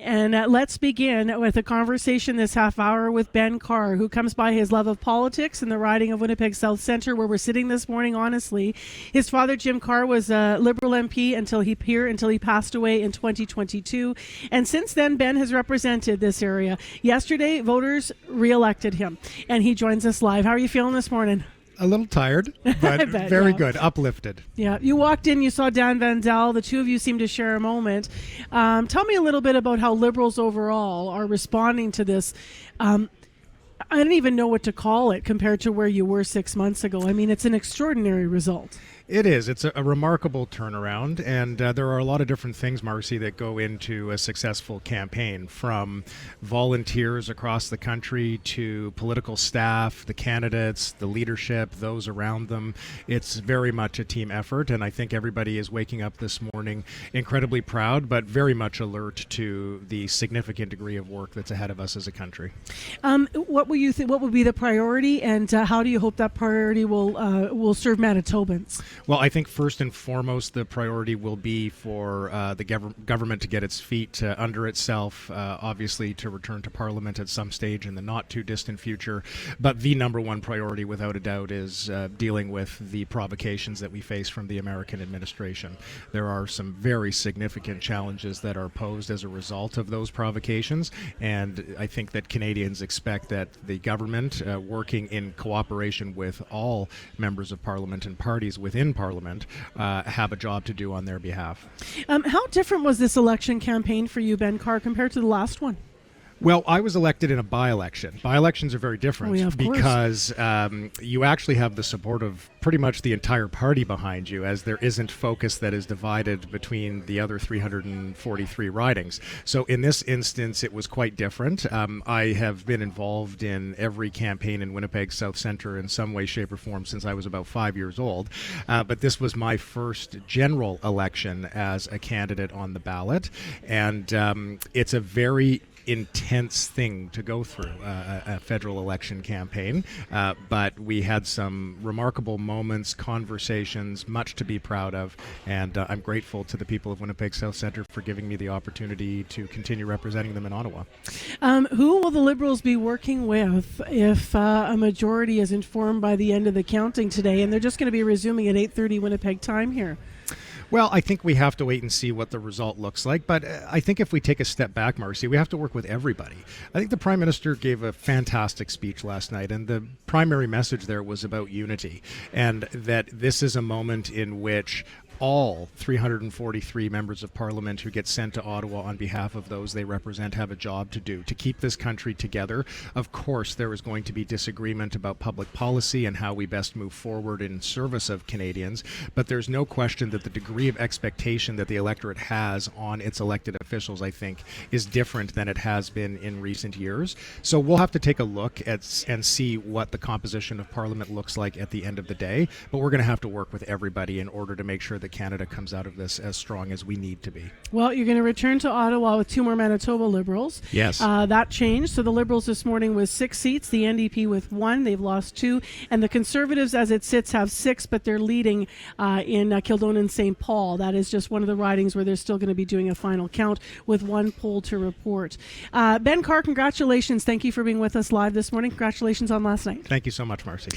And let's begin with a conversation this half hour with Ben Carr, who comes by his love of politics in the riding of Winnipeg South Centre, where we're sitting this morning, honestly. His father, Jim Carr, was a Liberal MP until he passed away in 2022. And since then, Ben has represented this area. Yesterday, voters re-elected him, and he joins us live. How are you feeling this morning? A little tired, but very good, uplifted. Yeah, you walked in, you saw Dan Van Dal. The two of you seem to share a moment. Tell me a little bit about how Liberals overall are responding to this. I don't even know what to call it compared to where you were 6 months ago. I mean, it's an extraordinary result. It is. It's a remarkable turnaround, and there are a lot of different things, Marcy, that go into a successful campaign, from volunteers across the country to political staff, the candidates, the leadership, those around them. It's very much a team effort, and I think everybody is waking up this morning incredibly proud, but very much alert to the significant degree of work that's ahead of us as a country. What will you what will be the priority, and how do you hope that priority will serve Manitobans? Well, I think first and foremost, the priority will be for the government to get its feet under itself, obviously to return to Parliament at some stage in the not too distant future. But the number one priority, without a doubt, is dealing with the provocations that we face from the American administration. There are some very significant challenges that are posed as a result of those provocations, and I think that Canadians expect that the government, working in cooperation with all members of Parliament and parties within Parliament, have a job to do on their behalf. How different was this election campaign for you, Ben Carr, compared to the last one? Well, I was elected in a by-election. By-elections are very different because you actually have the support of pretty much the entire party behind you, as there isn't focus that is divided between the other 343 ridings. So in this instance, it was quite different. I have been involved in every campaign in Winnipeg South Centre in some way, shape, or form since I was about 5 years old. But this was my first general election as a candidate on the ballot. And it's a very intense thing to go through, a federal election campaign, but we had some remarkable moments, conversations, much to be proud of, and I'm grateful to the people of Winnipeg South Centre for giving me the opportunity to continue representing them in Ottawa. Who will the Liberals be working with if a majority is informed by the end of the counting today, and they're just going to be resuming at 8:30 Winnipeg time here? Well, I think we have to wait and see what the result looks like. But I think if we take a step back, Marcy, we have to work with everybody. I think the Prime Minister gave a fantastic speech last night, and the primary message there was about unity, and that this is a moment in which all 343 members of Parliament who get sent to Ottawa on behalf of those they represent have a job to do to keep this country together. Of course, there is going to be disagreement about public policy and how we best move forward in service of Canadians, but there's no question that the degree of expectation that the electorate has on its elected officials, I think, is different than it has been in recent years. So we'll have to take a look at and see what the composition of Parliament looks like at the end of the day, but we're going to have to work with everybody in order to make sure that Canada comes out of this as strong as we need to be. Well, you're going to return to Ottawa with two more Manitoba Liberals. Yes. That changed. So the Liberals this morning with 6 seats, the NDP with 1. They've lost 2. And the Conservatives, as it sits, have 6, but they're leading in Kildonan and St. Paul. That is just one of the ridings where they're still going to be doing a final count with 1 poll to report. Ben Carr, congratulations. Thank you for being with us live this morning. Congratulations on last night. Thank you so much, Marcy.